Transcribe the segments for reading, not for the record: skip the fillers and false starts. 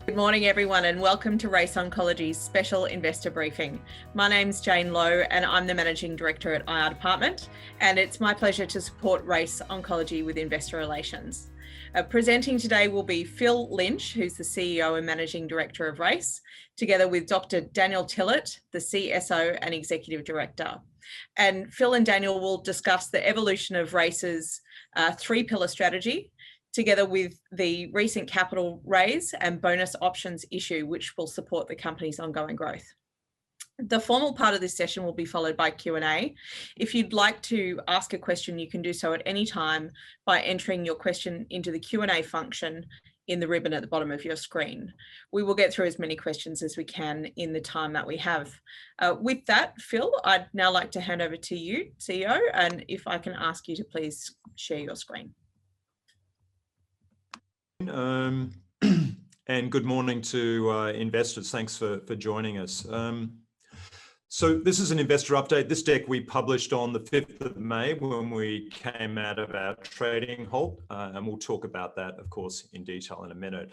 Good morning, everyone, and welcome to RAC Oncology's special investor briefing. My name's Jane Lowe, and I'm the Managing Director at IR Department, and it's my pleasure to support RAC Oncology with investor relations. Presenting today will be Phil Lynch, who's the CEO and Managing Director of RAC, together with Dr. Daniel Tillett, the CSO and Executive Director. And Phil and Daniel will discuss the evolution of RAC's three-pillar strategy, together with the recent capital raise and bonus options issue, which will support the company's ongoing growth. The formal part of this session will be followed by Q&A. If you'd like to ask a question, you can do so at any time by entering your question into the Q&A function in the ribbon at the bottom of your screen. We will get through as many questions as we can in the time that we have. With that, Phil, I'd now like to hand over to you, CEO, and if I can ask you to please share your screen. And good morning to investors. Thanks for joining us. So this is an investor update. This deck we published on the 5th of May when we came out of our trading halt, and we'll talk about that, of course, in detail in a minute.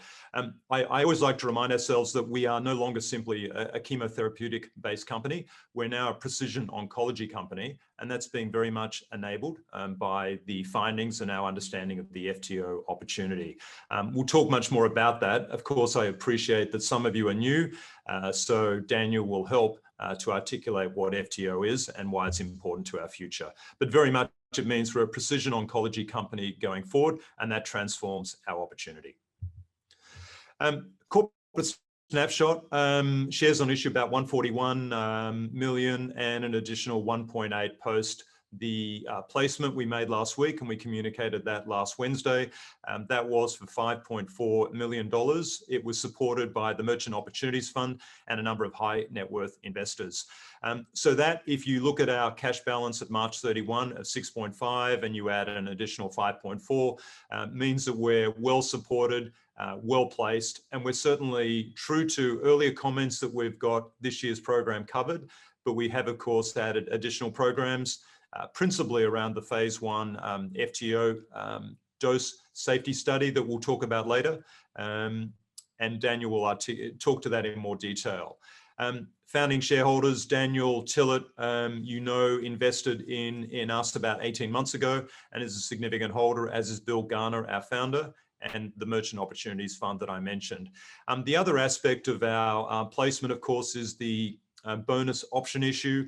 I always like to remind ourselves that we are no longer simply a chemotherapeutic-based company. We're now a precision oncology company, and that's being very much enabled by the findings and our understanding of the FTO opportunity. We'll talk much more about that. Of course, I appreciate that some of you are new, so Daniel will help to articulate what FTO is and why it's important to our future. But very much it means we're a precision oncology company going forward, and that transforms our opportunity. Corporate snapshot, shares on issue about 141 million and an additional 1.8 post the placement we made last week, and we communicated that last Wednesday. That was for $5.4 million. It was supported by the Merchant Opportunities Fund and a number of high net worth investors. So that, if you look at our cash balance at March 31 of 6.5 and you add an additional 5.4, means that we're well supported, well placed, and we're certainly true to earlier comments that we've got this year's program covered, but we have, of course, added additional programs, principally around the phase 1 FTO dose safety study that we'll talk about later. And Daniel will talk to that in more detail. Founding shareholders, Daniel Tillett, invested in us about 18 months ago and is a significant holder, as is Bill Garner, our founder, and the Merchant Opportunities Fund that I mentioned. The other aspect of our placement, of course, is the bonus option issue.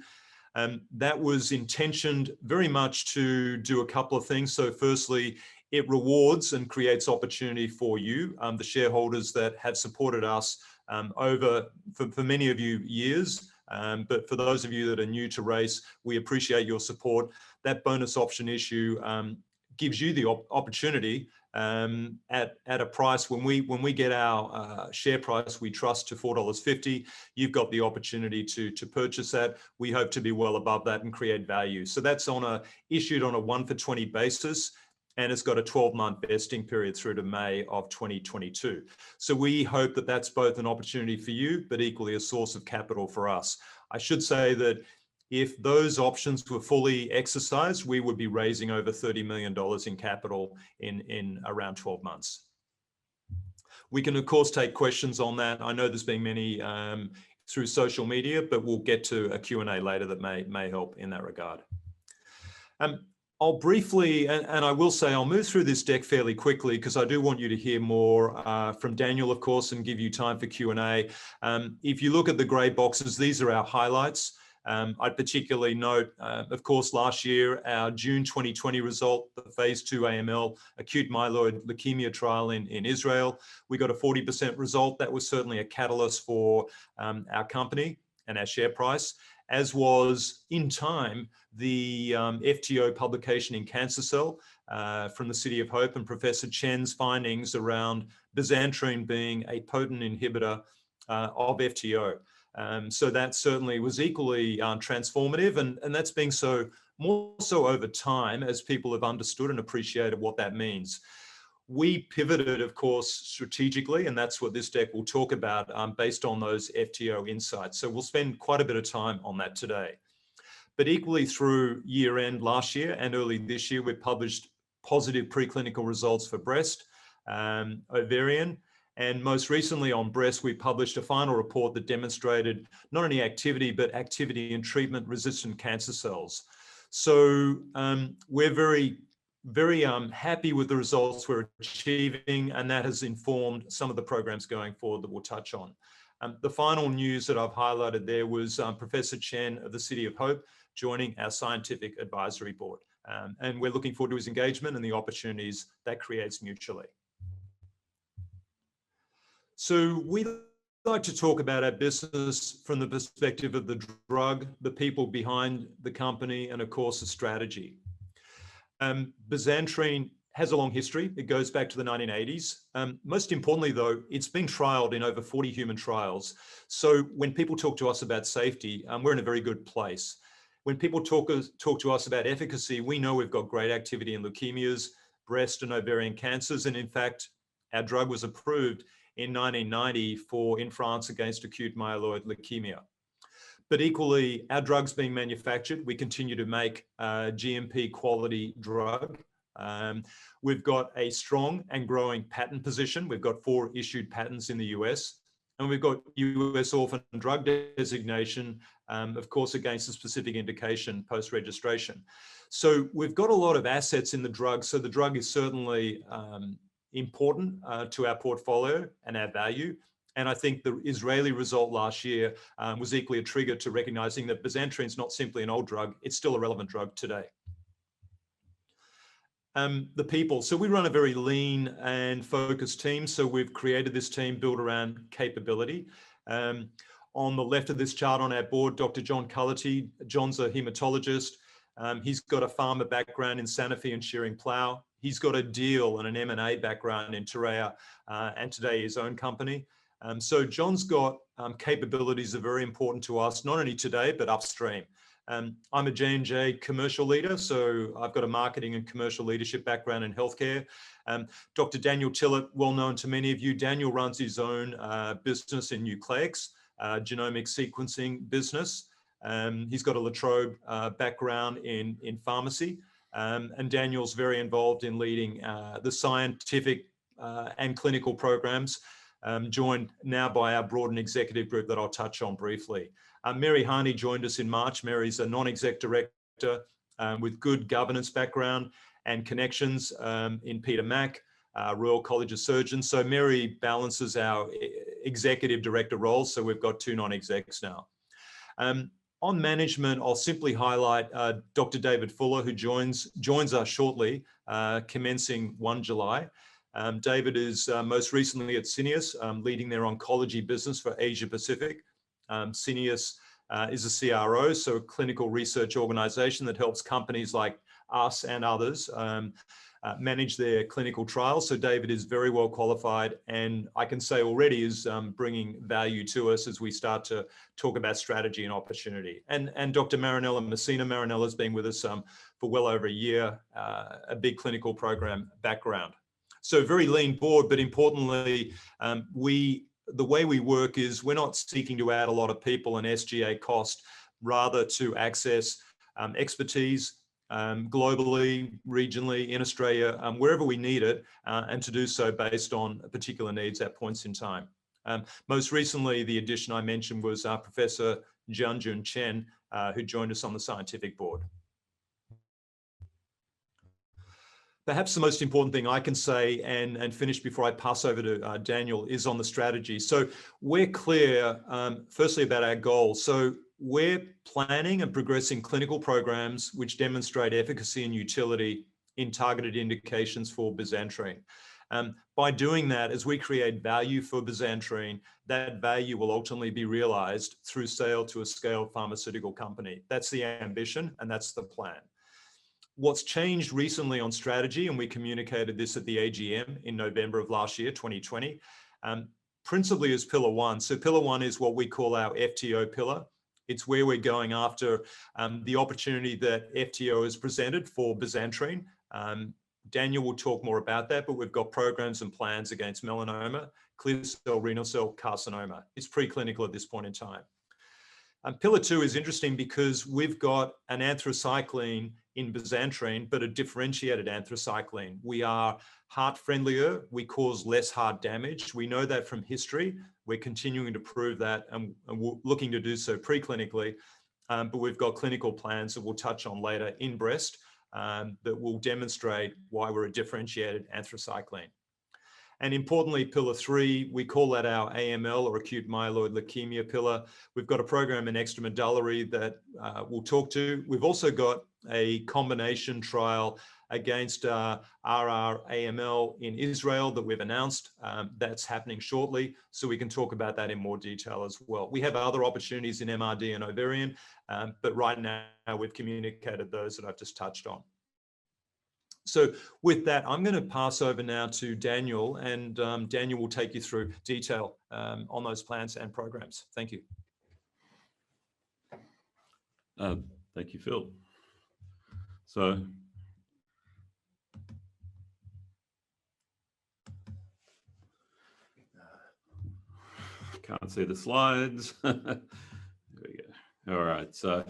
That was intentioned very much to do a couple of things. So firstly, it rewards and creates opportunity for you, the shareholders that have supported us for many of you years. But for those of you that are new to RACE, we appreciate your support. That bonus option issue gives you the opportunity at a price when we get our share price we trust to $4.50, you've got the opportunity to purchase that. We hope to be well above that and create value. So that's issued on a 1-for-20 basis, and it's got a 12-month vesting period through to May of 2022. So we hope that that's both an opportunity for you, but equally a source of capital for us. I should say that if those options were fully exercised, we would be raising over $30 million in capital in around 12 months. We can, of course, take questions on that. I know there's been many through social media, but we'll get to a Q&A later that may help in that regard. I'll briefly, and I will say I'll move through this deck fairly quickly because I do want you to hear more from Daniel, of course, and give you time for Q&A. If you look at the grey boxes, these are our highlights. I'd particularly note, of course, last year, our June 2020 result, the phase 2 AML acute myeloid leukemia trial in Israel. We got a 40% result. That was certainly a catalyst for our company and our share price, as was in time the FTO publication in Cancer Cell from the City of Hope and Professor Chen's findings around bisantrene being a potent inhibitor of FTO. So that certainly was equally transformative, and that's being more so over time as people have understood and appreciated what that means. We pivoted, of course, strategically, and that's what this deck will talk about based on those FTO insights. So we'll spend quite a bit of time on that today. But equally through year end last year and early this year, we published positive preclinical results for breast, ovarian, And most recently on breast, we published a final report that demonstrated not only activity, but activity in treatment-resistant cancer cells. So we're very happy with the results we're achieving, and that has informed some of the programs going forward that we'll touch on. The final news that I've highlighted there was Professor Chen of the City of Hope joining our scientific advisory board. And we're looking forward to his engagement and the opportunities that creates mutually. So we like to talk about our business from the perspective of the drug, the people behind the company, and of course the strategy. Bisantrene has a long history. It goes back to the 1980s. Most importantly though, it's been trialed in over 40 human trials. So when people talk to us about safety, we're in a very good place. When people talk to us about efficacy, we know we've got great activity in leukemias, breast and ovarian cancers. And in fact, our drug was approved in 1990 in France against acute myeloid leukemia. But equally, our drug's being manufactured. We continue to make GMP quality drug. We've got a strong and growing patent position. We've got 4 issued patents in the US, and we've got US orphan drug designation, of course, against a specific indication post-registration. So we've got a lot of assets in the drug. So the drug is certainly important to our portfolio and our value. And I think the Israeli result last year was equally a trigger to recognizing that Bisantrene is not simply an old drug, it's still a relevant drug today. The people, so we run a very lean and focused team. So we've created this team built around capability. On the left of this chart on our board, Dr. John Cullity. John's a hematologist. He's got a pharma background in Sanofi and Schering-Plough. He's got a deal and an M&A background in Terea and today his own company. So John's got capabilities that are very important to us, not only today, but upstream. I'm a J&J commercial leader, so I've got a marketing and commercial leadership background in healthcare. Dr. Daniel Tillett, well known to many of you. Daniel runs his own business in nucleics, genomic sequencing business. He's got a La Trobe background in pharmacy. And Daniel's very involved in leading the scientific and clinical programs, joined now by our broadened executive group that I'll touch on briefly. Mary Harney joined us in March. Mary's a non-exec director with good governance background and connections in Peter Mac, Royal College of Surgeons. So Mary balances our executive director roles. So we've got 2 non-execs now. On management, I'll simply highlight Dr. David Fuller, who joins us shortly, commencing 1 July. David is most recently at Syneos, leading their oncology business for Asia Pacific. Syneos is a CRO, so a clinical research organization that helps companies like us and others manage their clinical trials. So David is very well qualified, and I can say already is bringing value to us as we start to talk about strategy and opportunity. And Dr. Marinella Messina. Marinella's been with us for well over a year, a big clinical program background. So very lean board, but importantly, the way we work is we're not seeking to add a lot of people and SGA cost, rather to access expertise globally, regionally, in Australia, wherever we need it, and to do so based on particular needs at points in time. Most recently, the addition I mentioned was Professor Jianjun Chen, who joined us on the scientific board. Perhaps the most important thing I can say and finish before I pass over to Daniel is on the strategy. So we're clear, firstly, about our goals. So we're planning and progressing clinical programs which demonstrate efficacy and utility in targeted indications for Bisantrene. By doing that, as we create value for Bisantrene, that value will ultimately be realized through sale to a scaled pharmaceutical company. That's the ambition and that's the plan. What's changed recently on strategy, and we communicated this at the AGM in November of last year, 2020, principally is pillar 1. So pillar 1 is what we call our FTO pillar. It's where we're going after the opportunity that FTO has presented for Bisantrene. Daniel will talk more about that, but we've got programs and plans against melanoma, clear cell renal cell carcinoma. It's preclinical at this point in time. Pillar 2 is interesting because we've got an anthracycline in bisantrene, but a differentiated anthracycline. We are heart friendlier, we cause less heart damage. We know that from history. We're continuing to prove that, and we're looking to do so preclinically. But we've got clinical plans that we'll touch on later in breast that will demonstrate why we're a differentiated anthracycline. And importantly, pillar 3, we call that our AML, or acute myeloid leukemia pillar. We've got a program in extramedullary that we'll talk to. We've also got a combination trial against RR-AML in Israel that we've announced. That's happening shortly, so we can talk about that in more detail as well. We have other opportunities in MRD and ovarian, but right now we've communicated those that I've just touched on. So with that, I'm going to pass over now to Daniel, and Daniel will take you through detail on those plans and programs. Thank you. Thank you, Phil. So can't see the slides. There we go. All right. So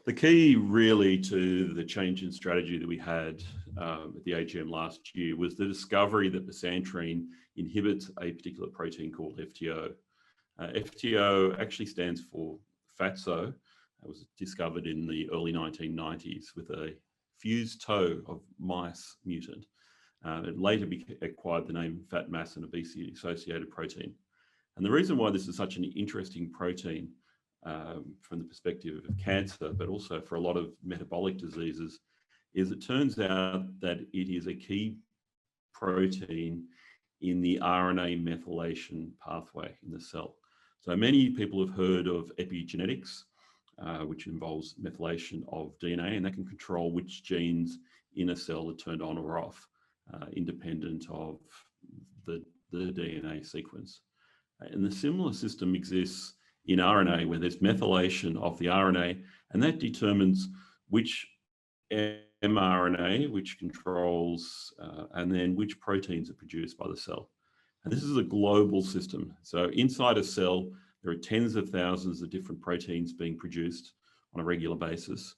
the key really to the change in strategy that we had at the AGM last year was the discovery that bisantrene inhibits a particular protein called FTO. FTO actually stands for FATSO. It was discovered in the early 1990s with a fused toe of mice mutant. It later acquired the name fat mass and obesity associated protein. And the reason why this is such an interesting protein from the perspective of cancer, but also for a lot of metabolic diseases, is it turns out that it is a key protein in the RNA methylation pathway in the cell. So many people have heard of epigenetics, which involves methylation of DNA, and that can control which genes in a cell are turned on or off, independent of the DNA sequence. And the similar system exists in RNA, where there's methylation of the RNA, and that determines which mRNA, which controls, and then which proteins are produced by the cell. And this is a global system. So inside a cell, there are tens of thousands of different proteins being produced on a regular basis.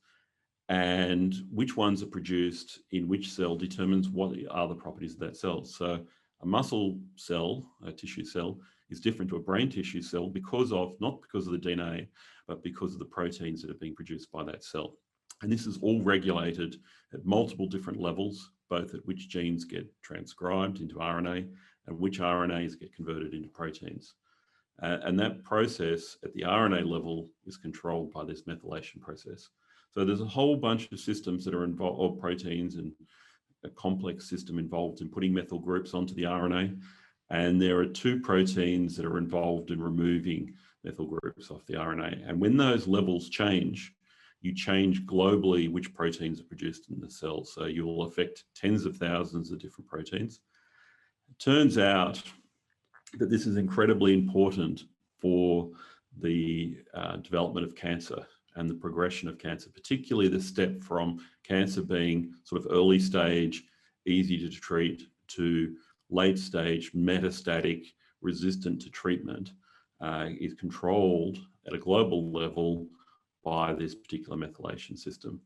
And which ones are produced in which cell determines what are the properties of that cell. So a muscle cell, a tissue cell, is different to a brain tissue cell because of, not because of the DNA, but because of the proteins that are being produced by that cell. And this is all regulated at multiple different levels, both at which genes get transcribed into RNA and which RNAs get converted into proteins. And that process at the RNA level is controlled by this methylation process. So there's a whole bunch of systems that are involved, or proteins, and a complex system involved in putting methyl groups onto the RNA. And there are two proteins that are involved in removing methyl groups off the RNA. And when those levels change, you change globally which proteins are produced in the cell. So you will affect tens of thousands of different proteins. It turns out that this is incredibly important for the development of cancer and the progression of cancer, particularly the step from cancer being sort of early stage, easy to treat, to late stage, metastatic, resistant to treatment, is controlled at a global level by this particular methylation system.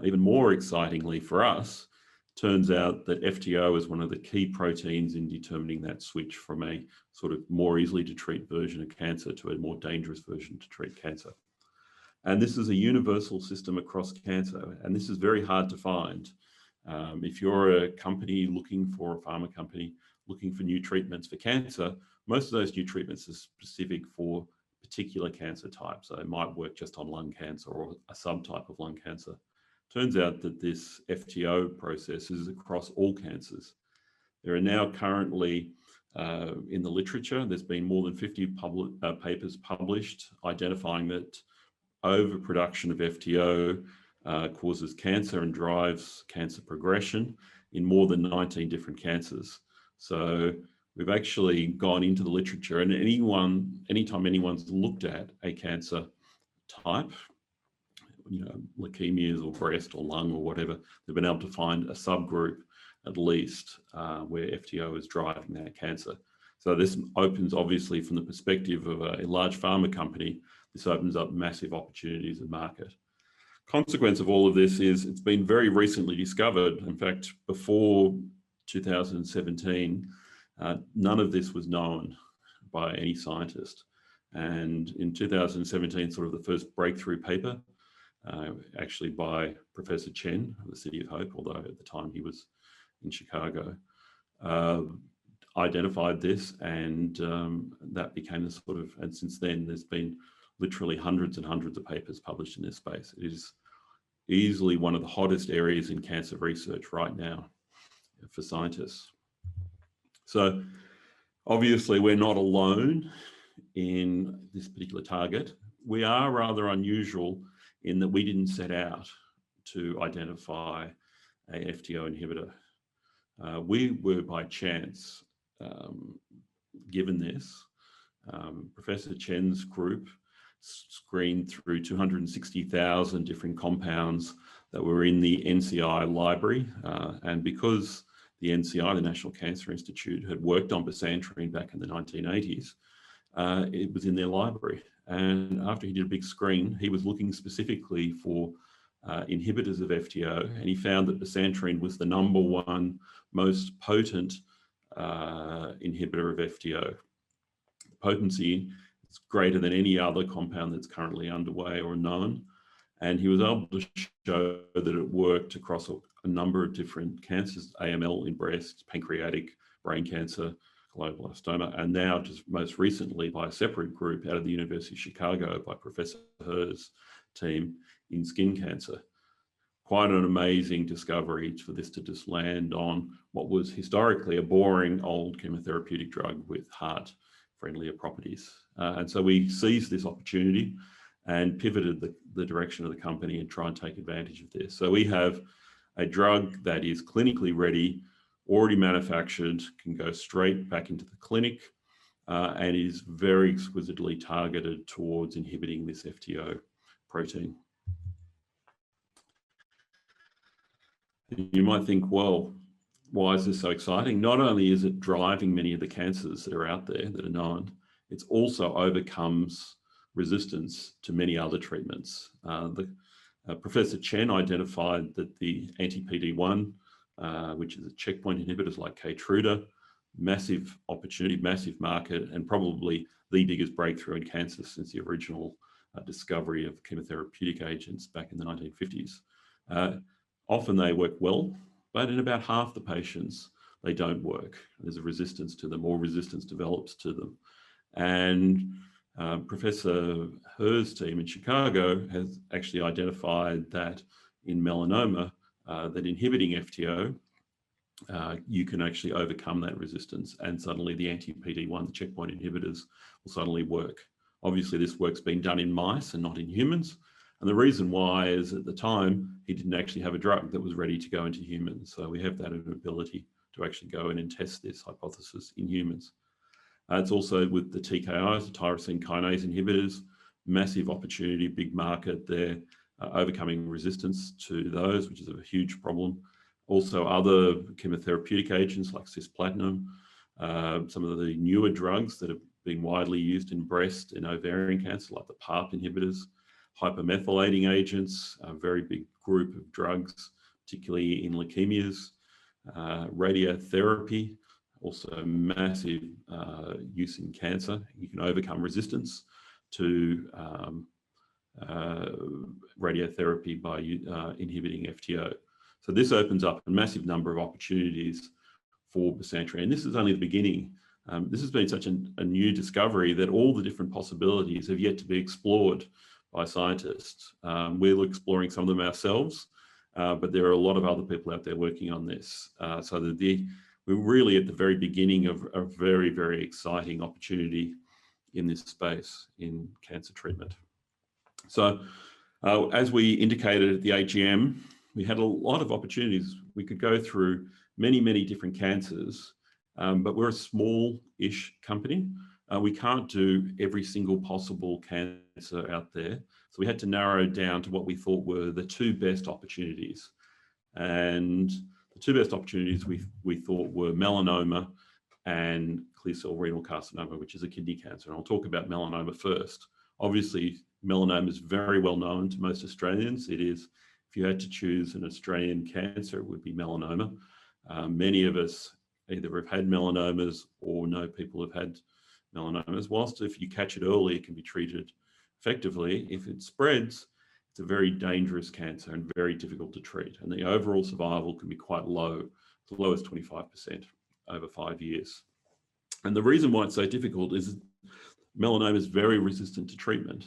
Even more excitingly for us, turns out that FTO is one of the key proteins in determining that switch from a sort of more easily to treat version of cancer to a more dangerous version to treat cancer. And this is a universal system across cancer, and this is very hard to find. If you're a company looking for, a pharma company looking for new treatments for cancer, most of those new treatments are specific for particular cancer types. So it might work just on lung cancer or a subtype of lung cancer. Turns out that this FTO process is across all cancers. There are now currently in the literature, there's been more than 50 papers published identifying that overproduction of FTO causes cancer and drives cancer progression in more than 19 different cancers. So we've actually gone into the literature, and anytime anyone's looked at a cancer type, you know, leukemias or breast or lung or whatever, they've been able to find a subgroup at least where FTO is driving that cancer. So this opens, obviously, from the perspective of a large pharma company, this opens up massive opportunities in market. Consequence of all of this is it's been very recently discovered. In fact, before 2017, none of this was known by any scientist. And in 2017, sort of the first breakthrough paper, actually by Professor Chen of the City of Hope, although at the time he was in Chicago, identified this, and that became the sort of, and since then there's been literally hundreds and hundreds of papers published in this space. It is easily one of the hottest areas in cancer research right now for scientists. So obviously we're not alone in this particular target. We are rather unusual in that we didn't set out to identify a FTO inhibitor. We were by chance given this. Professor Chen's group screened through 260,000 different compounds that were in the NCI library. And because the NCI, the National Cancer Institute, had worked on bisantrene back in the 1980s, it was in their library. And after he did a big screen, he was looking specifically for inhibitors of FTO, and he found that bisantrene was the #1 most potent inhibitor of FTO. The potency is greater than any other compound that's currently underway or known. And he was able to show that it worked across a number of different cancers, AML in breast, pancreatic, brain cancer, glioblastoma, and now just most recently by a separate group out of the University of Chicago by Professor Herr's team in skin cancer. Quite an amazing discovery for this to just land on what was historically a boring old chemotherapeutic drug with heart-friendlier properties. And so we seized this opportunity and pivoted the direction of the company and try and take advantage of this. So we have a drug that is clinically ready, already manufactured, can go straight back into the clinic, and is very exquisitely targeted towards inhibiting this FTO protein. You might think, well, why is this so exciting? Not only is it driving many of the cancers that are out there that are known, it also overcomes resistance to many other treatments. Professor Chen identified that the anti-PD-1, which is a checkpoint inhibitors like Keytruda, massive opportunity, massive market, and probably the biggest breakthrough in cancer since the original discovery of chemotherapeutic agents back in the 1950s. Often they work well, but in about half the patients, they don't work. There's a resistance to them, or resistance develops to them. And Professor Herr's team in Chicago has actually identified that in melanoma, that inhibiting FTO, you can actually overcome that resistance, and suddenly the anti-PD-1, the checkpoint inhibitors, will suddenly work. Obviously, this work's been done in mice and not in humans. And the reason why is at the time, he didn't actually have a drug that was ready to go into humans. So we have that ability to actually go in and test this hypothesis in humans. It's also with the TKIs, the tyrosine kinase inhibitors, massive opportunity, big market there, overcoming resistance to those, which is a huge problem. Also other chemotherapeutic agents like cisplatin, some of the newer drugs that have been widely used in breast and ovarian cancer, like the PARP inhibitors, hypermethylating agents, a very big group of drugs, particularly in leukemias, radiotherapy, also massive use in cancer. You can overcome resistance to radiotherapy by inhibiting FTO. So this opens up a massive number of opportunities for bisantrene. And this is only the beginning. This has been such a new discovery that all the different possibilities have yet to be explored by scientists. We're exploring some of them ourselves, but there are a lot of other people out there working on this. So that we're really at the very beginning of a very, very exciting opportunity in this space in cancer treatment. So as we indicated at the AGM, we had a lot of opportunities. We could go through many, many different cancers, but we're a small-ish company. We can't do every single possible cancer out there. So we had to narrow down to what we thought were the two best opportunities. And the two best opportunities we thought were melanoma and clear cell renal carcinoma, which is a kidney cancer. And I'll talk about melanoma first. Obviously, Melanoma is very well known to most Australians. It is, if you had to choose an Australian cancer, it would be melanoma. Many of us either have had melanomas or know people have had melanomas. Whilst if you catch it early, it can be treated effectively. If it spreads, it's a very dangerous cancer and very difficult to treat. And the overall survival can be quite low, as low as 25% over 5 years. And the reason why it's so difficult is melanoma is very resistant to treatment.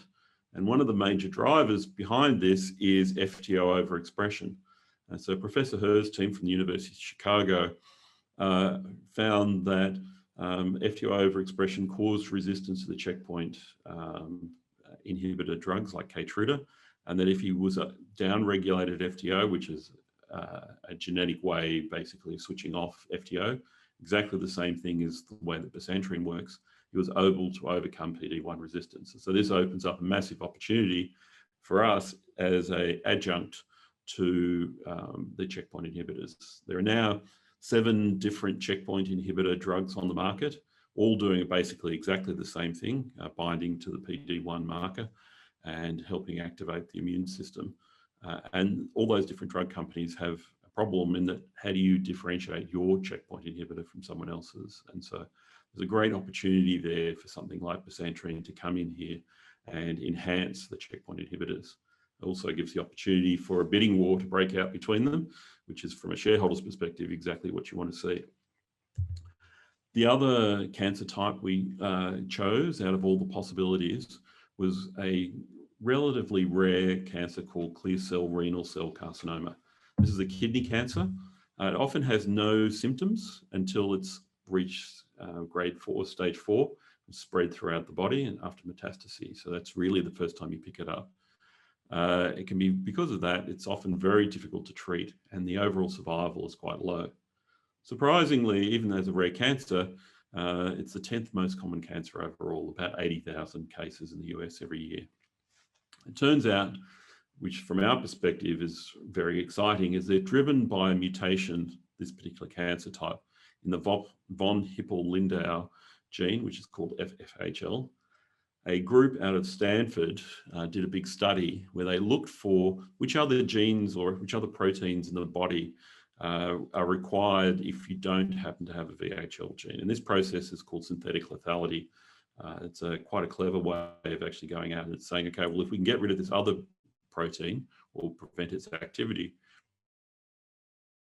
And one of the major drivers behind this is FTO overexpression. And so Professor Herr's team from the University of Chicago found that FTO overexpression caused resistance to the checkpoint inhibitor drugs like Keytruda, and that if he was a down-regulated FTO, which is a genetic way basically of switching off FTO, exactly the same thing as the way that bisantrene works, he was able to overcome PD-1 resistance. So this opens up a massive opportunity for us as an adjunct to the checkpoint inhibitors. There are now 7 different checkpoint inhibitor drugs on the market, all doing basically exactly the same thing, binding to the PD-1 marker and helping activate the immune system. And all those different drug companies have a problem in that, how do you differentiate your checkpoint inhibitor from someone else's? And so there's a great opportunity there for something like bisantrene to come in here and enhance the checkpoint inhibitors. It also gives the opportunity for a bidding war to break out between them, which is, from a shareholder's perspective, exactly what you want to see. The other cancer type we chose out of all the possibilities was a relatively rare cancer called clear cell renal cell carcinoma. This is a kidney cancer. It often has no symptoms until it's reached grade 4, stage 4, and spread throughout the body and after metastases. So that's really the first time you pick it up. It can be, because of that, it's often very difficult to treat, and the overall survival is quite low. Surprisingly, even as a rare cancer, it's the 10th most common cancer overall, about 80,000 cases in the US every year. It turns out, which from our perspective is very exciting, is they're driven by a mutation, this particular cancer type, in the von Hippel-Lindau gene, which is called FFHL. A group out of Stanford did a big study where they looked for which other genes or which other proteins in the body are required if you don't happen to have a VHL gene. And this process is called synthetic lethality. It's quite a clever way of actually going out and saying, okay, well, if we can get rid of this other protein or prevent its activity,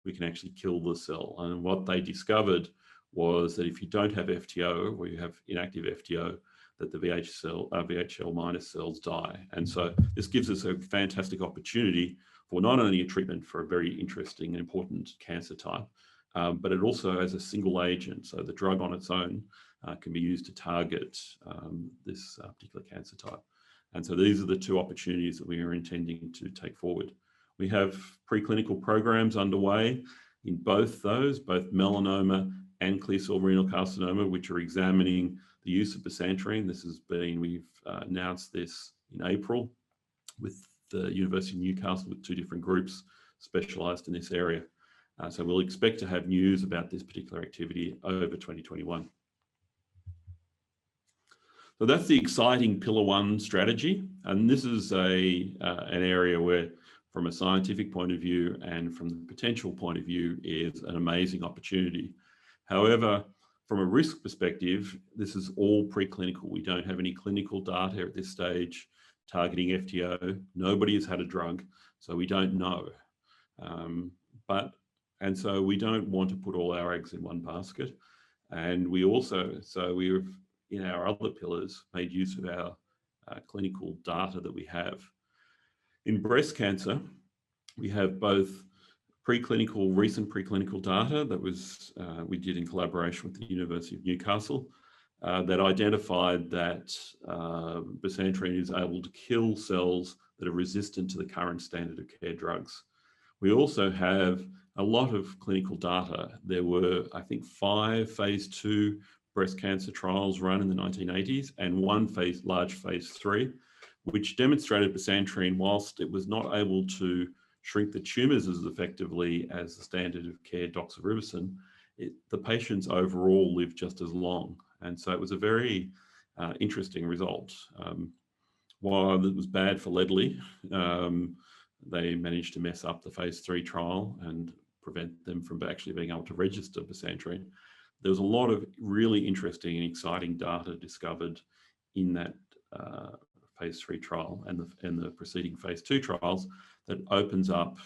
we can actually kill the cell. And what they discovered was that if you don't have FTO or you have inactive FTO, that the VHL minus cells die. And so this gives us a fantastic opportunity for not only a treatment for a very interesting and important cancer type, but it also as a single agent. So the drug on its own can be used to target this particular cancer type. And so these are the 2 opportunities that we are intending to take forward. We have preclinical programs underway in both those, both melanoma and clear cell renal carcinoma, which are examining the use of bisantrene. This has been, we've announced this in April with the University of Newcastle with 2 different groups specialised in this area. So we'll expect to have news about this particular activity over 2021. So that's the exciting Pillar 1 strategy. And this is an area where, from a scientific point of view and from the potential point of view, is an amazing opportunity. However, from a risk perspective, this is all preclinical. We don't have any clinical data at this stage targeting FTO. Nobody has had a drug, so we don't know. And so we don't want to put all our eggs in one basket. And we also, so we've, in our other pillars, made use of our clinical data that we have. In breast cancer, we have both recent preclinical data that was we did in collaboration with the University of Newcastle that identified that bisantrene is able to kill cells that are resistant to the current standard of care drugs. We also have a lot of clinical data. There were, I think, 5 phase 2 breast cancer trials run in the 1980s and 1 large phase 3, which demonstrated bisantrene, whilst it was not able to shrink the tumours as effectively as the standard of care doxorubicin, the patients overall lived just as long. And so it was a very interesting result. while it was bad for Ledley, they managed to mess up the phase 3 trial and prevent them from actually being able to register bisantrene. There was a lot of really interesting and exciting data discovered in that phase 3 trial and the preceding phase 2 trials that opens up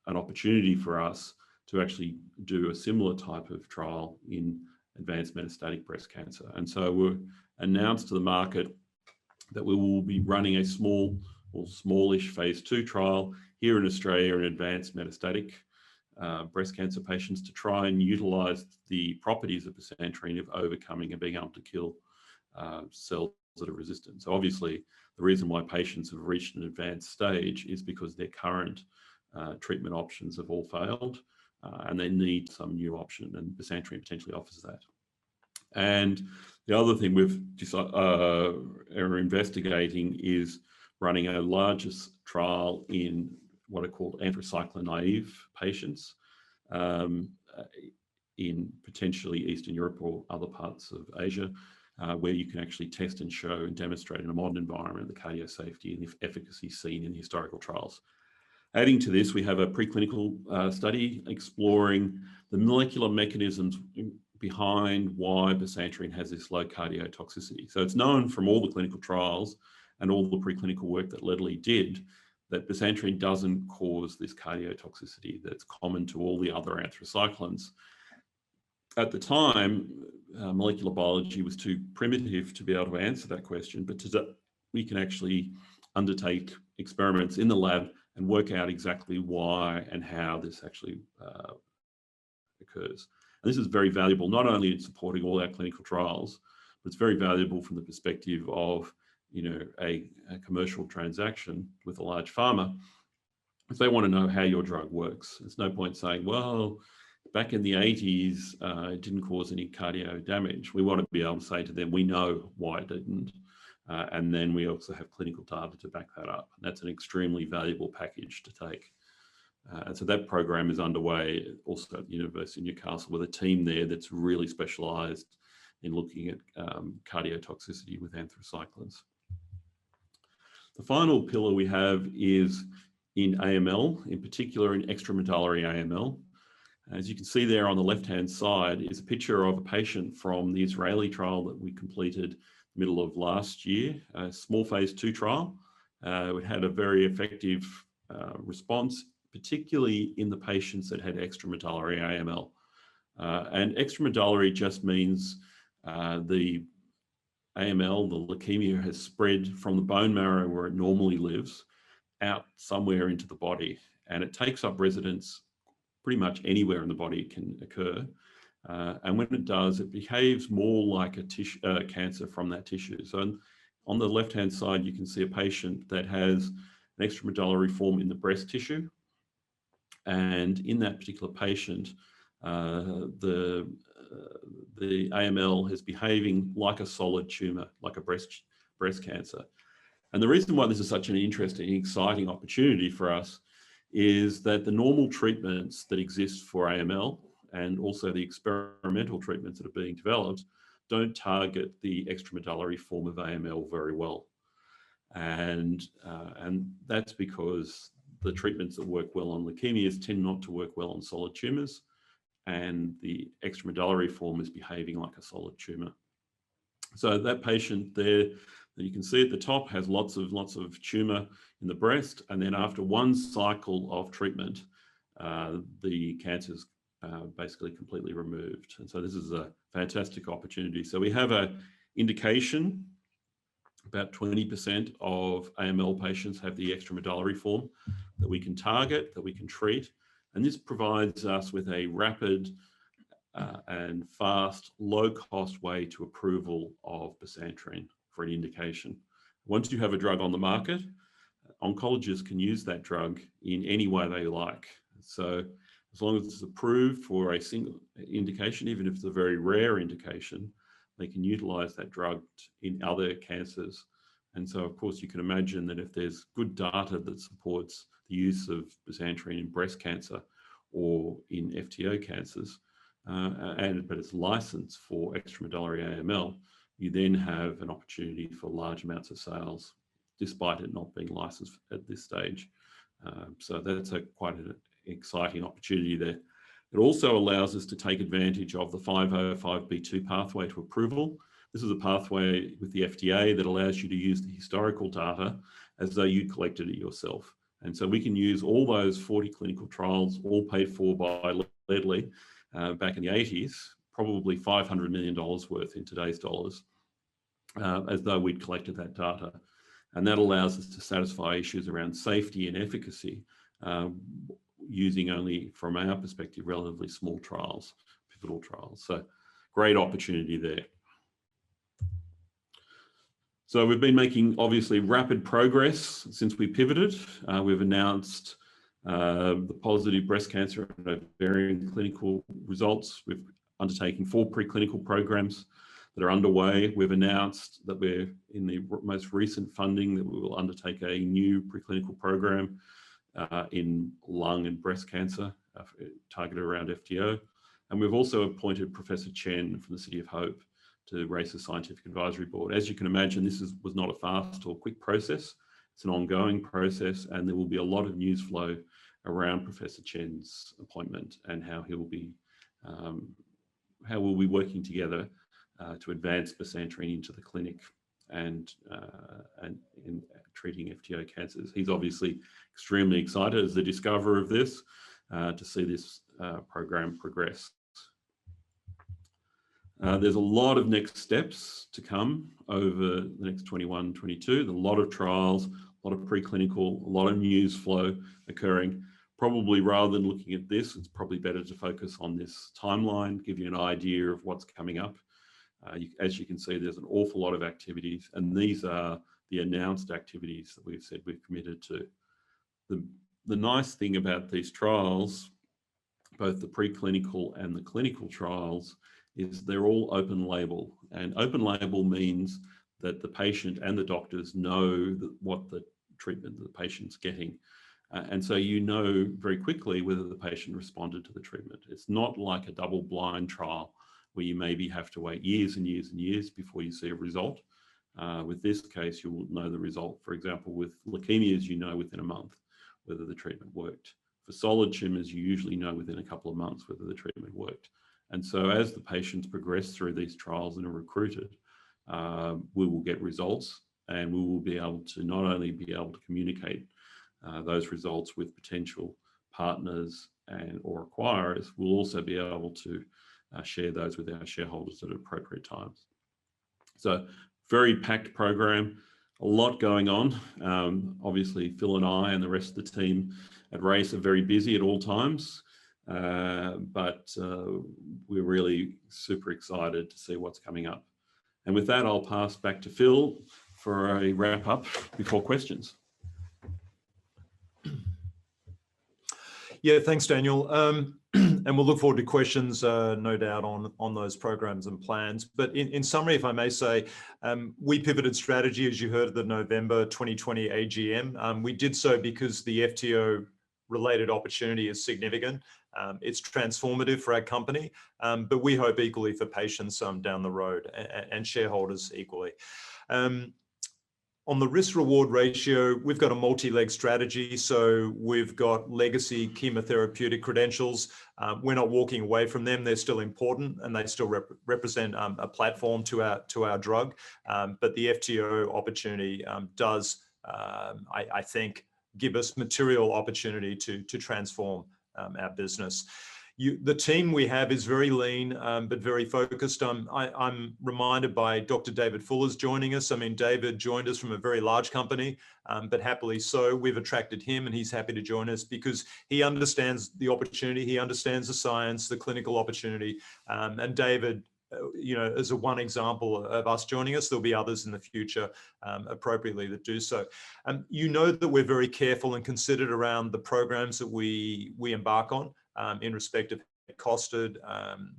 an opportunity for us to actually do a similar type of trial in advanced metastatic breast cancer. And so we're announced to the market that we will be running a small or smallish phase 2 trial here in Australia in advanced metastatic breast cancer patients to try and utilize the properties of bisantrene of overcoming and being able to kill cells that are resistant. So obviously, the reason why patients have reached an advanced stage is because their current treatment options have all failed and they need some new option, and bisantrene potentially offers that. And the other thing are investigating is running a largest trial in what are called anthracycline-naive patients in potentially Eastern Europe or other parts of Asia, where you can actually test and show and demonstrate in a modern environment the cardio safety and the efficacy seen in historical trials. Adding to this, we have a preclinical study exploring the molecular mechanisms behind why bisantrene has this low cardiotoxicity. So it's known from all the clinical trials and all the preclinical work that Ledley did that bisantrene doesn't cause this cardiotoxicity that's common to all the other anthracyclines. At the time, molecular biology was too primitive to be able to answer that question, but today we can actually undertake experiments in the lab and work out exactly why and how this actually occurs. And this is very valuable, not only in supporting all our clinical trials, but it's very valuable from the perspective of, you know, a commercial transaction with a large pharma. If they want to know how your drug works, there's no point saying, well, back in the 80s, it didn't cause any cardio damage. We want to be able to say to them, we know why it didn't. And then we also have clinical data to back that up. And that's an extremely valuable package to take. And so that program is underway also at the University of Newcastle with a team there that's really specialised in looking at cardiotoxicity with anthracyclines. The final pillar we have is in AML, in particular in extramedullary AML. As you can see there on the left-hand side is a picture of a patient from the Israeli trial that we completed middle of last year, a small phase 2 trial. It had a very effective response, particularly in the patients that had extramedullary AML. And extramedullary just means the AML, the leukemia, has spread from the bone marrow where it normally lives out somewhere into the body. And it takes up residence pretty much anywhere in the body it can occur. And when it does, it behaves more like a tissue, cancer from that tissue. So on the left-hand side, you can see a patient that has an extramedullary form in the breast tissue. And in that particular patient, the AML is behaving like a solid tumor, like a breast cancer. And the reason why this is such an interesting, exciting opportunity for us is that the normal treatments that exist for AML and also the experimental treatments that are being developed don't target the extramedullary form of AML very well. And that's because the treatments that work well on leukemias tend not to work well on solid tumors, and the extramedullary form is behaving like a solid tumor. So that patient there that you can see at the top has lots of tumor in the breast, and then after one cycle of treatment, the cancer's basically completely removed. And so this is a fantastic opportunity. So we have an indication. About 20% of AML patients have the extramedullary form that we can target, that we can treat. And this provides us with a rapid and fast, low-cost way to approval of bisantrene for an indication. Once you have a drug on the market, oncologists can use that drug in any way they like. So as long as it's approved for a single indication, even if it's a very rare indication, they can utilize that drug in other cancers. And so, of course, you can imagine that if there's good data that supports the use of bisantrene in breast cancer or in FTO cancers, but it's licensed for extramedullary AML, you then have an opportunity for large amounts of sales despite it not being licensed at this stage. So that's quite an exciting opportunity there. It also allows us to take advantage of the 505(b)(2) pathway to approval. This is a pathway with the FDA that allows you to use the historical data as though you collected it yourself. And so we can use all those 40 clinical trials, all paid for by Ledley back in the 80s, probably $500 million worth in today's dollars, as though we'd collected that data. And that allows us to satisfy issues around safety and efficacy using only, from our perspective, relatively small trials, pivotal trials. So great opportunity there. So we've been making obviously rapid progress since we pivoted. We've announced the positive breast cancer and ovarian clinical results. We've undertaken 4 preclinical programs that are underway. We've announced that we're in the most recent funding that we will undertake a new preclinical program in lung and breast cancer targeted around FTO. And we've also appointed Professor Chen from the City of Hope to RACE's Scientific Advisory Board. As you can imagine, this was not a fast or quick process. It's an ongoing process, and there will be a lot of news flow around Professor Chen's appointment and how he will be, how we'll be working together to advance bisantrene into the clinic and in treating FTO cancers. He's obviously extremely excited as the discoverer of this to see this program progress. There's a lot of next steps to come over the next 21, 22. There's a lot of trials, a lot of preclinical, a lot of news flow occurring. Probably rather than looking at this, it's probably better to focus on this timeline, give you an idea of what's coming up. As you can see, there's an awful lot of activities, and these are the announced activities that we've said we've committed to. The nice thing about these trials, both the preclinical and the clinical trials, is they're all open label. And open label means that the patient and the doctors know what the treatment that the patient's getting. And so you know very quickly whether the patient responded to the treatment. It's not like a double-blind trial where you maybe have to wait years and years and years before you see a result. With this case, you will know the result. For example, with leukemias, you know within a month whether the treatment worked. For solid tumours, you usually know within a couple of months whether the treatment worked. And so as the patients progress through these trials and are recruited, we will get results, and we will be able to not only be able to communicate those results with potential partners and or acquirers, we'll also be able to share those with our shareholders at appropriate times. So very packed program, a lot going on. Obviously, Phil and I and the rest of the team at RACE are very busy at all times, but we're really super excited to see what's coming up. And with that, I'll pass back to Phil for a wrap up before questions. Yeah, thanks, Daniel. And we'll look forward to questions, no doubt, on those programs and plans. But in summary, if I may say, we pivoted strategy, as you heard at the November 2020 AGM. We did so because the FTO-related opportunity is significant. It's transformative for our company, but we hope equally for patients down the road and shareholders equally. On the risk-reward ratio, we've got a multi-leg strategy. So we've got legacy chemotherapeutic credentials. We're not walking away from them. They're still important, and they still represent a platform to our drug. But the FTO opportunity does, I think, give us material opportunity to transform our business. The team we have is very lean, but very focused. I'm reminded by Dr. David Fuller's joining us. I mean, David joined us from a very large company, but happily so. We've attracted him, and he's happy to join us because he understands the opportunity. He understands the science, the clinical opportunity. And David, you know, as one example of us joining us, there'll be others in the future appropriately that do so. You know that we're very careful and considered around the programs that we embark on. In respect of costed,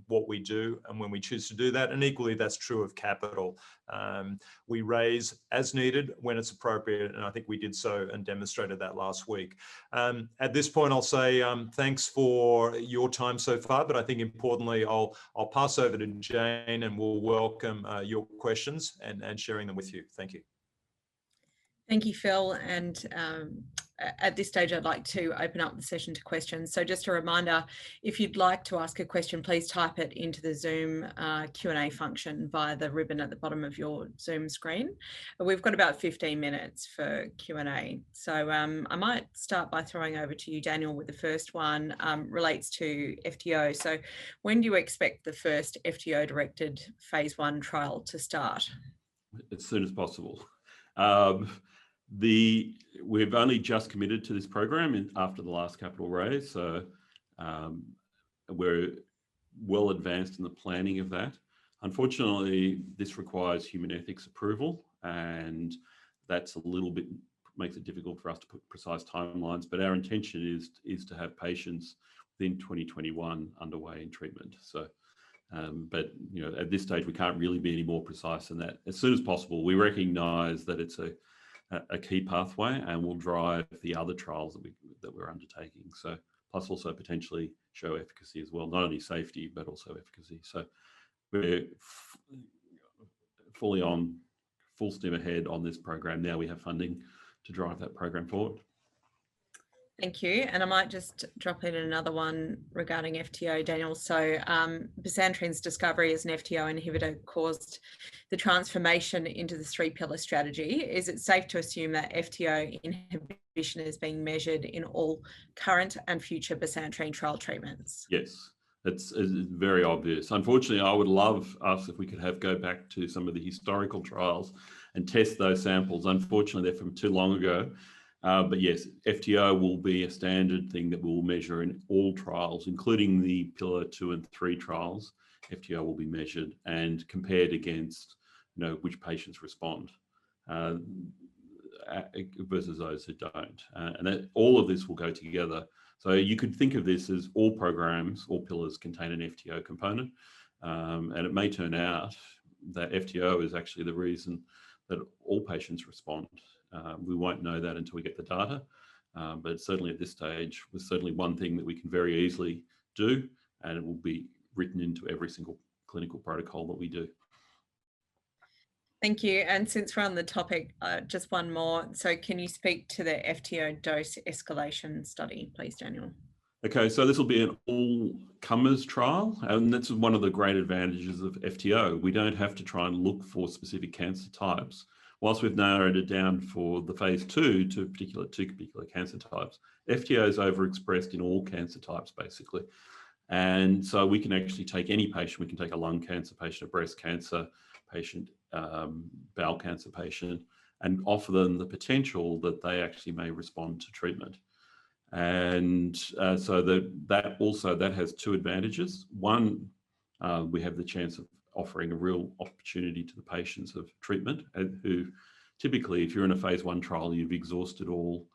what we do and when we choose to do that. And equally, that's true of capital. We raise as needed when it's appropriate. And I think we did so and demonstrated that last week. At this point, I'll say thanks for your time so far. But I think importantly, I'll pass over to Jane and we'll welcome your questions and sharing them with you. Thank you. Thank you, Phil. And at this stage, I'd like to open up the session to questions. So just a reminder, if you'd like to ask a question, please type it into the Zoom Q&A function via the ribbon at the bottom of your Zoom screen. We've got about 15 minutes for Q&A. So I might start by throwing over to you, Daniel, with the first one, relates to FTO. So when do you expect the first FTO-directed phase 1 trial to start? As soon as possible. We've only just committed to this program after the last capital raise, so we're well advanced in the planning of that. Unfortunately, this requires human ethics approval, and that's a little bit makes it difficult for us to put precise timelines. But our intention is to have patients within 2021 underway in treatment. So. But at this stage, we can't really be any more precise than that. As soon as possible, we recognise that it's a key pathway, and will drive the other trials that we're undertaking. So, plus also potentially show efficacy as well, not only safety but also efficacy. So, we're full steam ahead on this program. Now we have funding to drive that program forward. Thank you. And I might just drop in another one regarding FTO, Daniel. So bisantrine's discovery as an FTO inhibitor caused the transformation into the 3-pillar strategy. Is it safe to assume that FTO inhibition is being measured in all current and future bisantrine trial treatments? Yes, it's very obvious. Unfortunately, I would love us if we could go back to some of the historical trials and test those samples. Unfortunately, they're from too long ago. But yes, FTO will be a standard thing that we'll measure in all trials, including the pillar 2 and 3 trials. FTO will be measured and compared against, which patients respond versus those who don't. And all of this will go together. So you could think of this as all programs, all pillars contain an FTO component. And it may turn out that FTO is actually the reason that all patients respond. We won't know that until we get the data, but certainly at this stage, was certainly one thing that we can very easily do, and it will be written into every single clinical protocol that we do. Thank you. And since we're on the topic, just one more. So can you speak to the FTO dose escalation study, please, Daniel? Okay, so this will be an all-comers trial, and that's one of the great advantages of FTO. We don't have to try and look for specific cancer types. Whilst we've narrowed it down for the phase 2 to two particular cancer types, FTO is overexpressed in all cancer types, basically. And so we can actually take any patient. We can take a lung cancer patient, a breast cancer patient, bowel cancer patient, and offer them the potential that they actually may respond to treatment. And so that has 2 advantages. One, we have the chance of offering a real opportunity to the patients of treatment, who typically, if you're in a phase 1 trial, you've exhausted all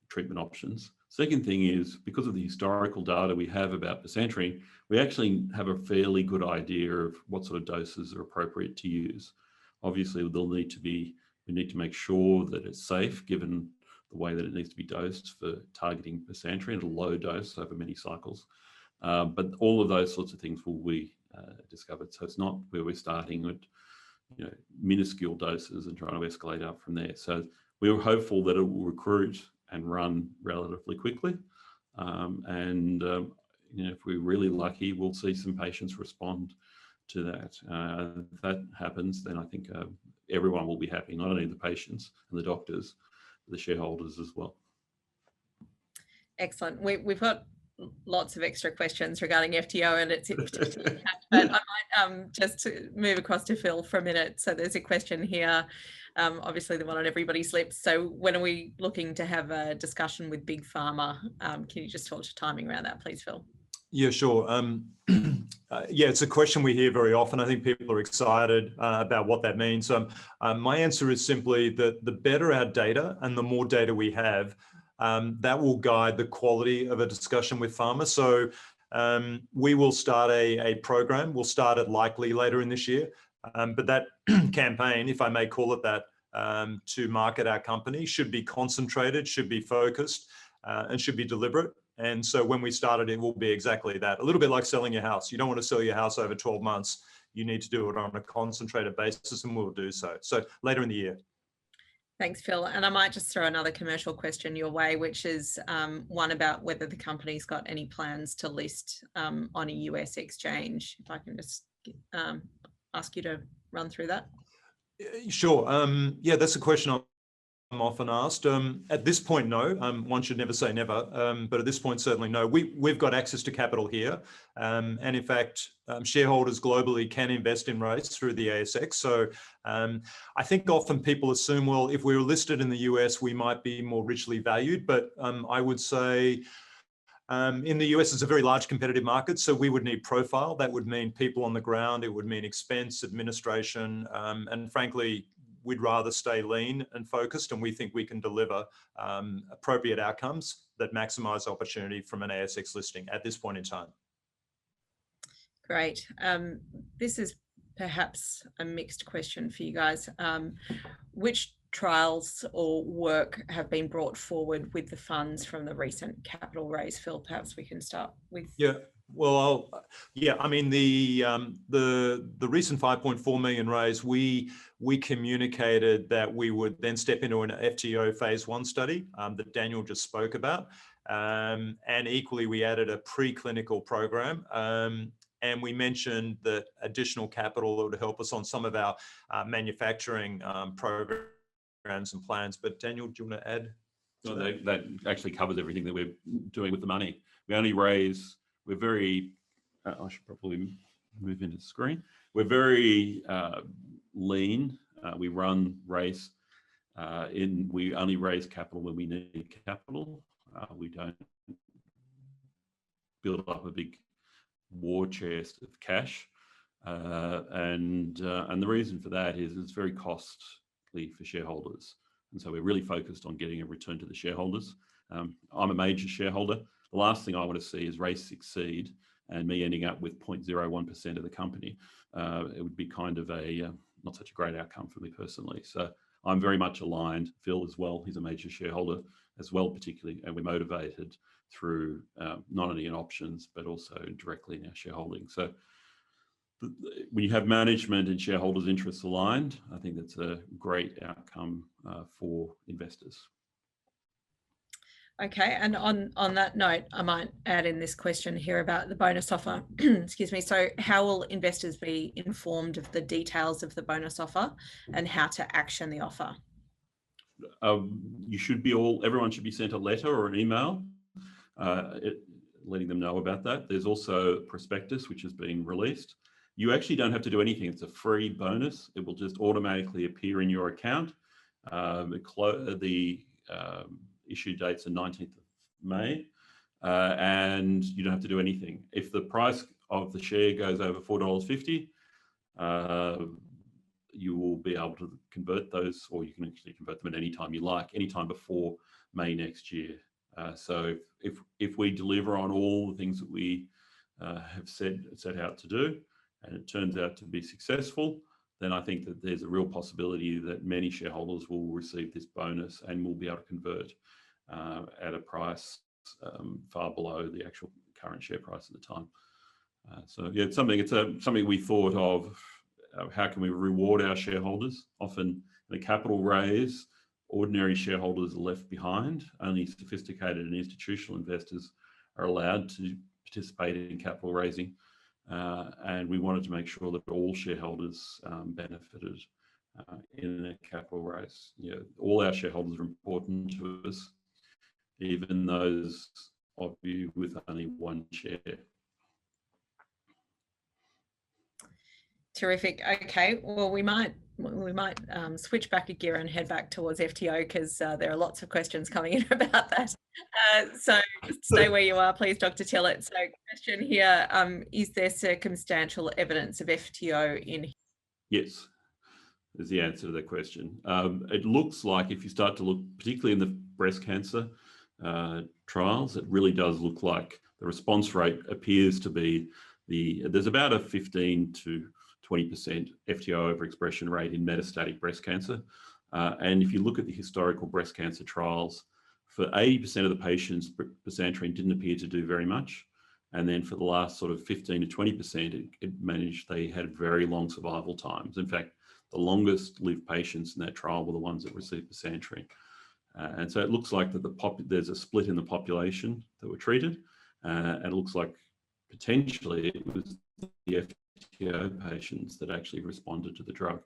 treatment options. Second thing is, because of the historical data we have about bisantrene, we actually have a fairly good idea of what sort of doses are appropriate to use. Obviously, we need to make sure that it's safe, given the way that it needs to be dosed for targeting bisantrene at a low dose over many cycles. But all of those sorts of things will be discovered. So it's not where we're starting at minuscule doses and trying to escalate up from there. So we were hopeful that it will recruit and run relatively quickly. If we're really lucky, we'll see some patients respond to that. If that happens, then I think everyone will be happy, not only the patients and the doctors, but the shareholders as well. Excellent. We've got lots of extra questions regarding FTO and its particular impact, but I might just move across to Phil for a minute. So there's a question here, obviously the one on everybody's lips. So when are we looking to have a discussion with Big Pharma? Can you just talk to timing around that, please, Phil? Yeah, sure. It's a question we hear very often. I think people are excited about what that means. My answer is simply that the better our data and the more data we have, that will guide the quality of a discussion with pharma. So we will start a program. We'll start it likely later in this year. But that campaign, if I may call it that, to market our company should be concentrated, should be focused, and should be deliberate. And so when we started, it will be exactly that. A little bit like selling your house. You don't want to sell your house over 12 months. You need to do it on a concentrated basis, and we'll do so. So later in the year. Thanks, Phil. And I might just throw another commercial question your way, which is one about whether the company's got any plans to list on a US exchange. If I can just ask you to run through that. Sure. Yeah, that's a question I'm often asked. At this point, no. One should never say never, but at this point, certainly no. We've got access to capital here, and in fact, shareholders globally can invest in Race through the ASX. So I think often people assume, well, if we were listed in the US, we might be more richly valued. But I would say in the US, it's a very large competitive market, so we would need profile. That would mean people on the ground. It would mean expense, administration, and frankly, we'd rather stay lean and focused, and we think we can deliver appropriate outcomes that maximize opportunity from an ASX listing at this point in time. Great. This is perhaps a mixed question for you guys. Which trials or work have been brought forward with the funds from the recent capital raise? Phil, perhaps we can start with. Yeah. Well, I mean, the recent 5.4 million raise, we communicated that we would then step into an FTO phase 1 study that Daniel just spoke about, and equally we added a preclinical program, and we mentioned that additional capital would help us on some of our manufacturing programs and plans. But Daniel, do you want to add? No, that actually covers everything that we're doing with the money. We only raise. We're very, I should probably move into the screen. We're very lean. We run Race we only raise capital when we need capital. We don't build up a big war chest of cash. And the reason for that is it's very costly for shareholders. And so we're really focused on getting a return to the shareholders. I'm a major shareholder. The last thing I want to see is Race succeed and me ending up with 0.01% of the company. It would be kind of a not such a great outcome for me personally. So I'm very much aligned. Phil as well, he's a major shareholder as well, particularly, and we're motivated through not only in options, but also directly in our shareholding. So when you have management and shareholders' interests aligned, I think that's a great outcome for investors. Okay, and on that note, I might add in this question here about the bonus offer. Excuse me. So how will investors be informed of the details of the bonus offer and how to action the offer? Everyone should be sent a letter or an email letting them know about that. There's also a prospectus which has been released. You actually don't have to do anything. It's a free bonus. It will just automatically appear in your account. The issue date's the 19th of May, and you don't have to do anything. If the price of the share goes over $4.50, you will be able to convert those, or you can actually convert them at any time you like, anytime before May next year. So if we deliver on all the things that we have set out to do, and it turns out to be successful, then I think that there's a real possibility that many shareholders will receive this bonus and will be able to convert at a price far below the actual current share price at the time. So yeah, it's something we thought of. How can we reward our shareholders? Often in a capital raise, ordinary shareholders are left behind. Only sophisticated and institutional investors are allowed to participate in capital raising. And we wanted to make sure that all shareholders benefited in a capital raise. All our shareholders are important to us, even those of you with only one share. Terrific. Okay, well, we might switch back a gear and head back towards FTO because there are lots of questions coming in about that. So stay where you are, please, Dr. Tillett. So question here, is there circumstantial evidence of FTO in? Yes, is the answer to the question. It looks like, if you start to look, particularly in the breast cancer trials, it really does look like the response rate appears to be there's about a 15 to 20% FTO overexpression rate in metastatic breast cancer. And if you look at the historical breast cancer trials, for 80% of the patients, bisantrene didn't appear to do very much. And then for the last sort of 15 to 20%, they had very long survival times. In fact, the longest lived patients in that trial were the ones that received bisantrene. And so it looks like that there's a split in the population that were treated, and it looks like potentially it was the FTO patients that actually responded to the drug.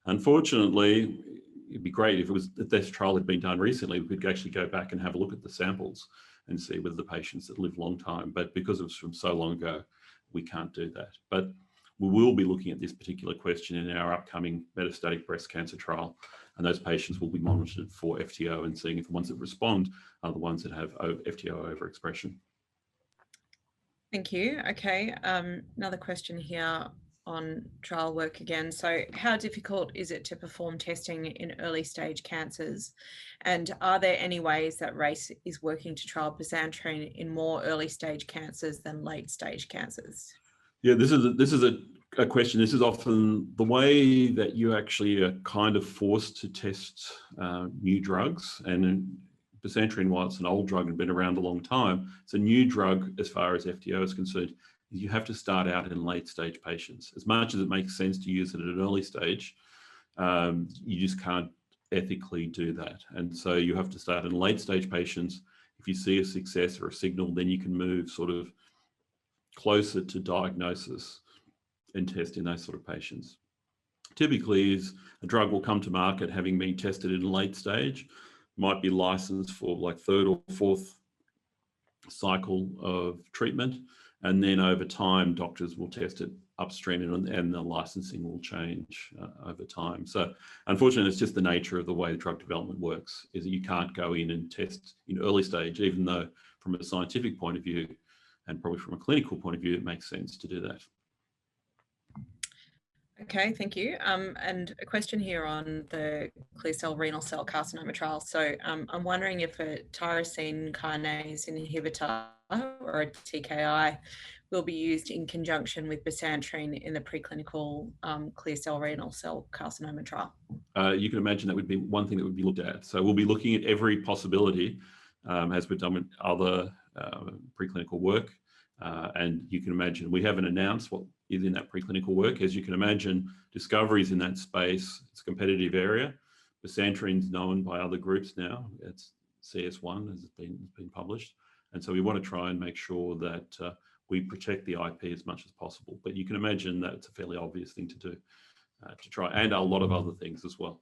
Unfortunately, it'd be great if this trial had been done recently, we could actually go back and have a look at the samples and see whether the patients that live a long time, but because it was from so long ago, we can't do that. But we will be looking at this particular question in our upcoming metastatic breast cancer trial, and those patients will be monitored for FTO and seeing if the ones that respond are the ones that have FTO overexpression. Thank you. Okay, another question here on trial work again. So how difficult is it to perform testing in early stage cancers? And are there any ways that RACE is working to trial bisantrene in more early stage cancers than late stage cancers? Yeah, this is a question. This is often the way that you actually are kind of forced to test new drugs. And bisantrene, while it's an old drug and been around a long time, it's a new drug as far as FTO is concerned. You have to start out in late stage patients. As much as it makes sense to use it at an early stage, you just can't ethically do that. And so you have to start in late stage patients. If you see a success or a signal, then you can move sort of closer to diagnosis and test in those sort of patients. Typically, is a drug will come to market having been tested in late stage, might be licensed for like third or fourth cycle of treatment, and then over time, doctors will test it upstream and the licensing will change over time. So unfortunately, it's just the nature of the way drug development works, is that you can't go in and test in early stage, even though from a scientific point of view, and probably from a clinical point of view, it makes sense to do that. Okay, thank you. And a question here on the clear cell renal cell carcinoma trial. So I'm wondering if a tyrosine kinase inhibitor or a TKI will be used in conjunction with bisantrene in the preclinical clear cell renal cell carcinoma trial. You can imagine that would be one thing that would be looked at. So we'll be looking at every possibility as we've done with other preclinical work. And you can imagine we haven't announced what is in that preclinical work. As you can imagine, discoveries in that space, it's a competitive area. Bisantrene's known by other groups now. It's CS1 has been published. And so we want to try and make sure that we protect the IP as much as possible. But you can imagine that it's a fairly obvious thing to do, to try, and a lot of other things as well.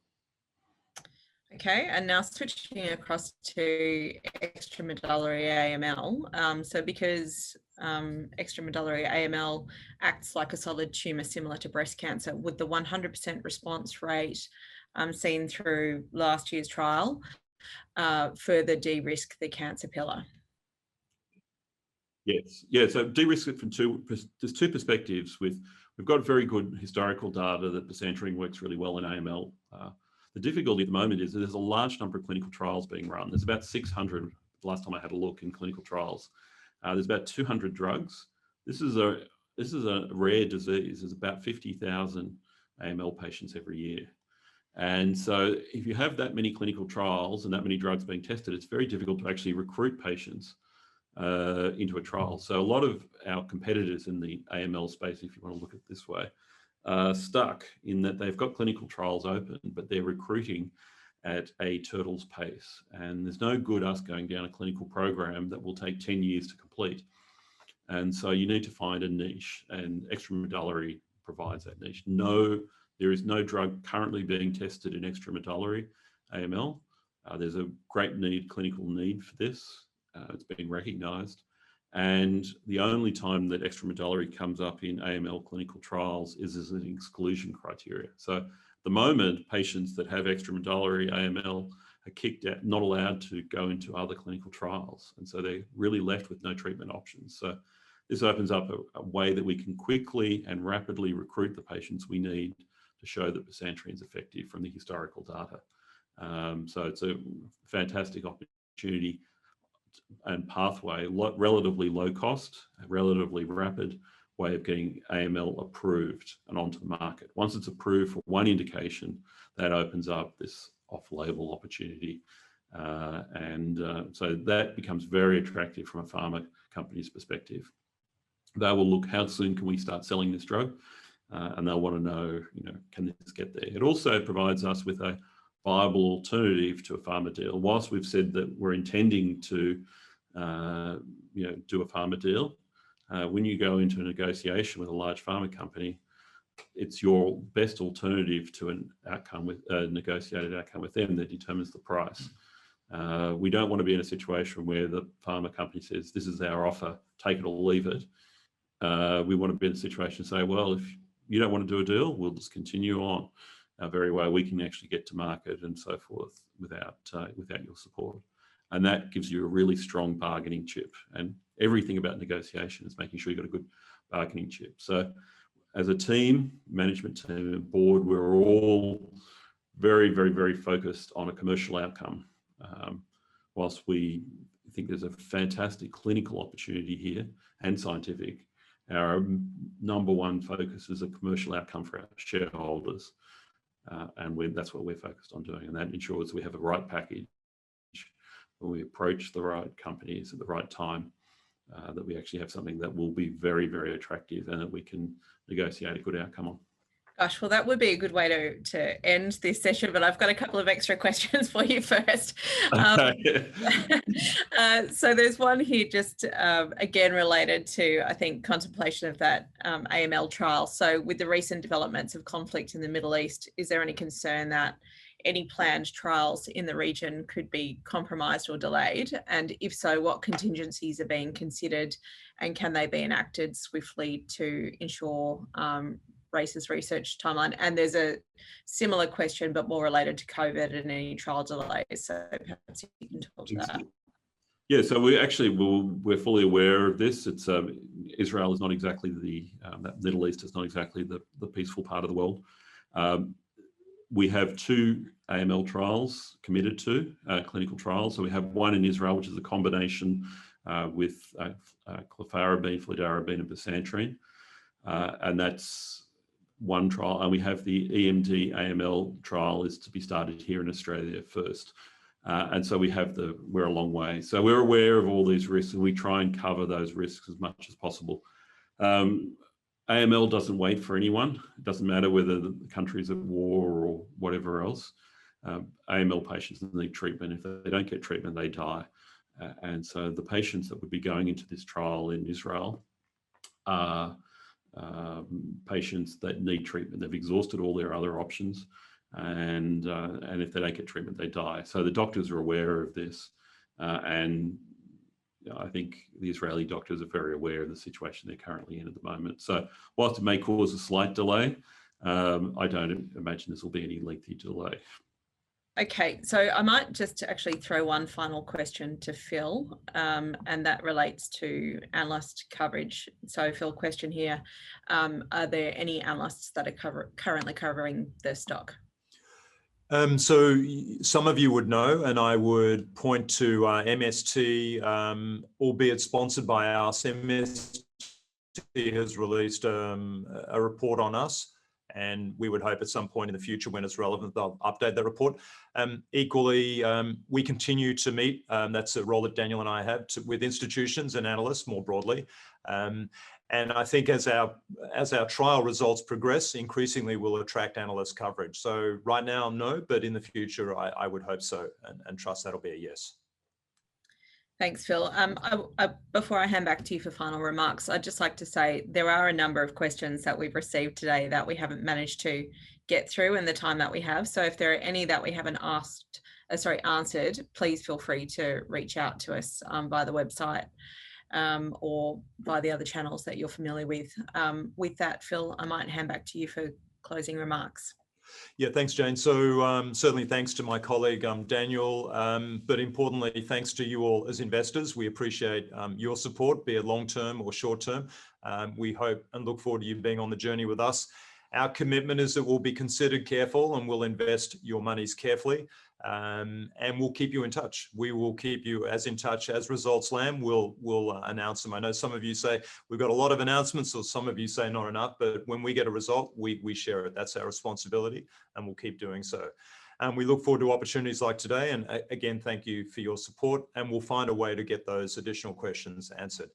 Okay, and now switching across to extramedullary AML. So because extramedullary AML acts like a solid tumour similar to breast cancer, would the 100% response rate seen through last year's trial further de-risk the cancer pillar? Yes, yeah, so de-risk it from there's two perspectives. We've got very good historical data that bisantrene works really well in AML. The difficulty at the moment is that there's a large number of clinical trials being run. There's about 600, the last time I had a look, in clinical trials. There's about 200 drugs. This is a rare disease. There's about 50,000 AML patients every year. And so if you have that many clinical trials and that many drugs being tested, it's very difficult to actually recruit patients into a trial. So a lot of our competitors in the AML space, if you want to look at it this way, stuck in that they've got clinical trials open, but they're recruiting at a turtle's pace. And there's no good us going down a clinical program that will take 10 years to complete. And so you need to find a niche, and extramedullary provides that niche. There is no drug currently being tested in extramedullary AML. There's a great clinical need for this. It's being recognized. And the only time that extramedullary comes up in AML clinical trials is as an exclusion criteria. So at the moment, patients that have extramedullary AML are kicked out, not allowed to go into other clinical trials. And so they're really left with no treatment options. So this opens up a way that we can quickly and rapidly recruit the patients we need to show that bisantrene is effective from the historical data. So it's a fantastic opportunity and pathway, relatively low cost, a relatively rapid way of getting AML approved and onto the market. Once it's approved for one indication, that opens up this off-label opportunity. So that becomes very attractive from a pharma company's perspective. They will look, how soon can we start selling this drug? and they'll want to know, can this get there? It also provides us with a viable alternative to a pharma deal. Whilst we've said that we're intending to, do a pharma deal, when you go into a negotiation with a large pharma company, it's your best alternative to an outcome with a negotiated outcome with them that determines the price. We don't want to be in a situation where the pharma company says, this is our offer, take it or leave it. We want to be in a situation to say, well, if you don't want to do a deal, we'll just continue on our very way. We can actually get to market and so forth without your support. And that gives you a really strong bargaining chip. And everything about negotiation is making sure you've got a good bargaining chip. So as a team, management team and board, we're all very, very, very focused on a commercial outcome. Whilst we think there's a fantastic clinical opportunity here and scientific, our number one focus is a commercial outcome for our shareholders. And that's what we're focused on doing. And that ensures we have a right package when we approach the right companies at the right time, that we actually have something that will be very, very attractive and that we can negotiate a good outcome on. Gosh, well, that would be a good way to end this session, but I've got a couple of extra questions for you first. So there's one here just again related to, I think, contemplation of that AML trial. So with the recent developments of conflict in the Middle East, is there any concern that any planned trials in the region could be compromised or delayed? And if so, what contingencies are being considered and can they be enacted swiftly to ensure RACE's research timeline? And there's a similar question, but more related to COVID and any trial delays. So perhaps you can talk to that. Yeah, so we're fully aware of this. It's Israel is not exactly that Middle East is not exactly the peaceful part of the world. We have 2 AML trials committed to, clinical trials. So we have one in Israel, which is a combination with clofarabine, fludarabine and bisantrene. And that's one trial. And we have the EMD AML trial is to be started here in Australia first. And so we're a long way. So we're aware of all these risks and we try and cover those risks as much as possible. AML doesn't wait for anyone. It doesn't matter whether the country's at war or whatever else. AML patients need treatment. If they don't get treatment, they die. And so the patients that would be going into this trial in Israel are patients that need treatment. They've exhausted all their other options. And if they don't get treatment, they die. So the doctors are aware of this. And I think the Israeli doctors are very aware of the situation they're currently in at the moment. So whilst it may cause a slight delay, I don't imagine this will be any lengthy delay. Okay, so I might just actually throw one final question to Phil, and that relates to analyst coverage. So Phil, question here, are there any analysts that are currently covering the stock? So some of you would know, and I would point to MST, albeit sponsored by us. MST has released a report on us, and we would hope at some point in the future when it's relevant, they'll update that report. Equally, we continue to meet, that's a role that Daniel and I have, with institutions and analysts more broadly. And I think as our trial results progress, increasingly we'll attract analyst coverage. So right now, no, but in the future, I would hope so and trust that'll be a yes. Thanks, Phil. Before I hand back to you for final remarks, I'd just like to say there are a number of questions that we've received today that we haven't managed to get through in the time that we have. So if there are any that we haven't answered, please feel free to reach out to us via the website or by the other channels that you're familiar with. With that, Phil, I might hand back to you for closing remarks. Yeah, thanks, Jane. So certainly thanks to my colleague, Daniel, but importantly, thanks to you all as investors. We appreciate your support, be it long-term or short-term. We hope and look forward to you being on the journey with us. Our commitment is that we'll be considered careful and we'll invest your monies carefully, and we'll keep you in touch. We will keep you as in touch as results land. We'll announce them. I know some of you say we've got a lot of announcements, or some of you say not enough, but when we get a result, we share it. That's our responsibility, and we'll keep doing so. And we look forward to opportunities like today. And again, thank you for your support, and we'll find a way to get those additional questions answered.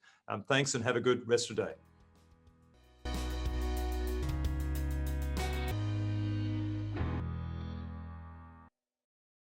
Thanks, and have a good rest of the day.